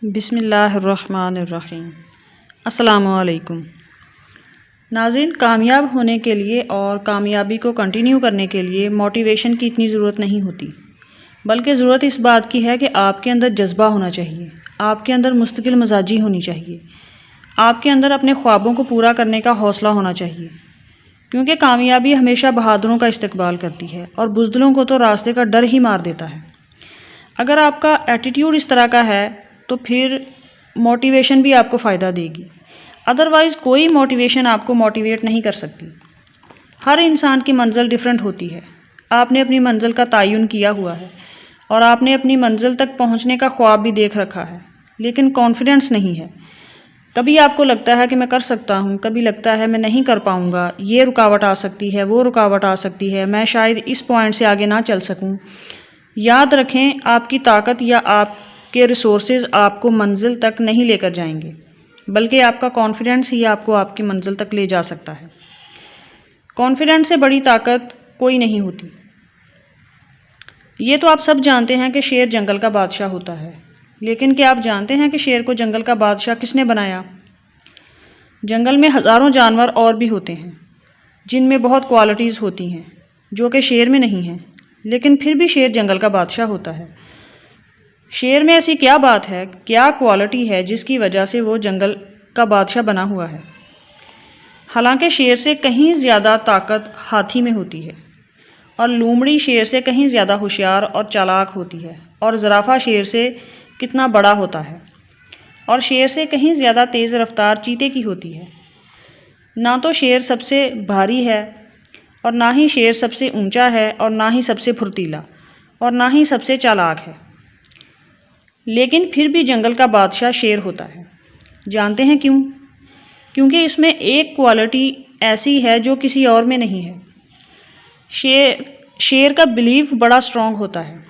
बिस्मिल्लाहिर्रहमानिर्रहीम। अस्सलामुअलैकुम नाज़रीन, कामयाब होने के लिए और कामयाबी को कंटिन्यू करने के लिए मोटिवेशन की इतनी ज़रूरत नहीं होती, बल्कि ज़रूरत इस बात की है कि आपके अंदर जज्बा होना चाहिए, आपके अंदर मुस्तकिल मजाजी होनी चाहिए, आपके अंदर अपने ख्वाबों को पूरा करने का हौसला होना चाहिए। क्योंकि कामयाबी हमेशा बहादुरों का इस्तकबाल करती है और बुज़दिलों को तो रास्ते का डर ही मार देता है। अगर आपका एटीट्यूड इस तरह का है तो फिर मोटिवेशन भी आपको फ़ायदा देगी, अदरवाइज़ कोई मोटिवेशन आपको मोटिवेट नहीं कर सकती। हर इंसान की मंजिल डिफरेंट होती है। आपने अपनी मंजिल का तयन किया हुआ है और आपने अपनी मंजिल तक पहुंचने का ख्वाब भी देख रखा है, लेकिन कॉन्फिडेंस नहीं है। कभी आपको लगता है कि मैं कर सकता हूं, कभी लगता है मैं नहीं कर पाऊंगा, ये रुकावट आ सकती है, वो रुकावट आ सकती है, मैं शायद इस पॉइंट से आगे ना चल सकूं। याद रखें, आपकी ताकत या आपके रिसोर्सेज आपको मंजिल तक नहीं लेकर जाएंगे, बल्कि आपका कॉन्फिडेंस ही आपको आपकी मंजिल तक ले जा सकता है। कॉन्फिडेंस से बड़ी ताकत कोई नहीं होती। ये तो आप सब जानते हैं कि शेर जंगल का बादशाह होता है, लेकिन क्या आप जानते हैं कि शेर को जंगल का बादशाह किसने बनाया? जंगल में हज़ारों जानवर और भी होते हैं जिनमें बहुत क्वालिटीज़ होती हैं जो कि शेर में नहीं हैं, लेकिन फिर भी शेर जंगल का बादशाह होता है। शेर में ऐसी क्या बात है, क्या क्वालिटी है जिसकी वजह से वो जंगल का बादशाह बना हुआ है? हालांकि शेर से कहीं ज़्यादा ताकत हाथी में होती है, और लोमड़ी शेर से कहीं ज़्यादा होशियार और चालाक होती है, और ज़राफ़ा शेर से कितना बड़ा होता है, और शेर से कहीं ज़्यादा तेज़ रफ्तार चीते की होती है। ना तो शेर सबसे भारी है, और ना ही शेर सबसे ऊंचा है, और ना ही सबसे फुर्तीला, और ना ही सबसे चालाक है, लेकिन फिर भी जंगल का बादशाह शेर होता है। जानते हैं क्यों? क्योंकि इसमें एक क्वालिटी ऐसी है जो किसी और में नहीं है। शेर का बिलीफ बड़ा स्ट्रांग होता है।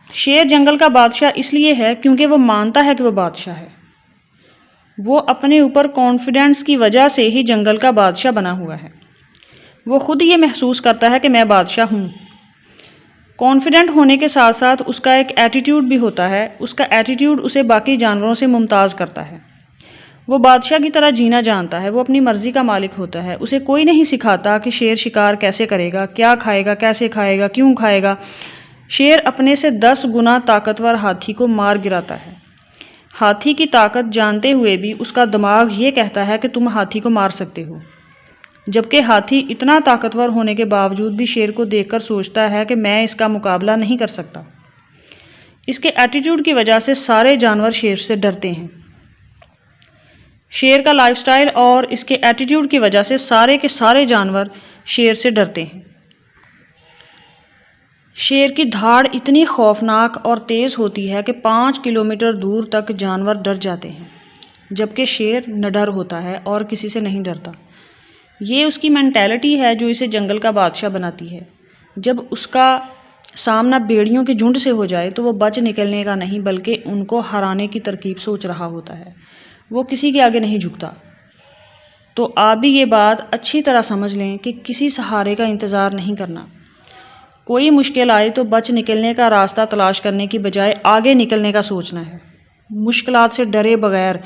शेर जंगल का बादशाह इसलिए है क्योंकि वो मानता है कि वो बादशाह है। वो अपने ऊपर कॉन्फिडेंस की वजह से ही जंगल का बादशाह बना हुआ है। वो खुद ये महसूस करता है कि मैं बादशाह हूँ। कॉन्फिडेंट होने के साथ साथ उसका एक एटीट्यूड भी होता है। उसका एटीट्यूड उसे बाकी जानवरों से मुमताज़ करता है। वो बादशाह की तरह जीना जानता है। वो अपनी मर्ज़ी का मालिक होता है। उसे कोई नहीं सिखाता कि शेर शिकार कैसे करेगा, क्या खाएगा, कैसे खाएगा, क्यों खाएगा। शेर अपने से 10 गुना ताकतवर हाथी को मार गिराता है। हाथी की ताकत जानते हुए भी उसका दिमाग ये कहता है कि तुम हाथी को मार सकते हो, जबकि हाथी इतना ताकतवर होने के बावजूद भी शेर को देखकर सोचता है कि मैं इसका मुकाबला नहीं कर सकता। इसके एटीट्यूड की वजह से सारे जानवर शेर से डरते हैं। शेर का लाइफस्टाइल और इसके एटीट्यूड की वजह से सारे के सारे जानवर शेर से डरते हैं। शेर की धाड़ इतनी खौफनाक और तेज़ होती है कि 5 किलोमीटर दूर तक जानवर डर जाते हैं, जबकि शेर निडर होता है और किसी से नहीं डरता। ये उसकी मेंटालिटी है जो इसे जंगल का बादशाह बनाती है। जब उसका सामना भेड़ियों के झुंड से हो जाए तो वो बच निकलने का नहीं, बल्कि उनको हराने की तरकीब सोच रहा होता है। वो किसी के आगे नहीं झुकता। तो आप भी ये बात अच्छी तरह समझ लें कि किसी सहारे का इंतज़ार नहीं करना। कोई मुश्किल आए तो बच निकलने का रास्ता तलाश करने की बजाय आगे निकलने का सोचना है। मुश्किलात से डरे बगैर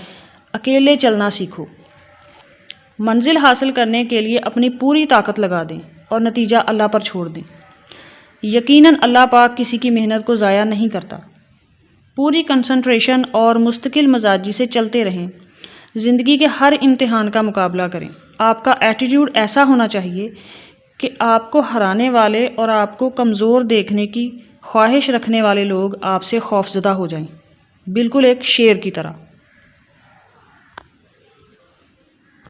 अकेले चलना सीखो। मंजिल हासिल करने के लिए अपनी पूरी ताकत लगा दें और नतीजा अल्लाह पर छोड़ दें। यकीनन अल्लाह पाक किसी की मेहनत को ज़ाया नहीं करता। पूरी कंसंट्रेशन और मुस्तकिल मजाजी से चलते रहें। ज़िंदगी के हर इम्तिहान का मुकाबला करें। आपका एटीट्यूड ऐसा होना चाहिए कि आपको हराने वाले और आपको कमज़ोर देखने की ख्वाहिश रखने वाले लोग आपसे खौफज़दा हो जाएं, बिल्कुल एक शेर की तरह।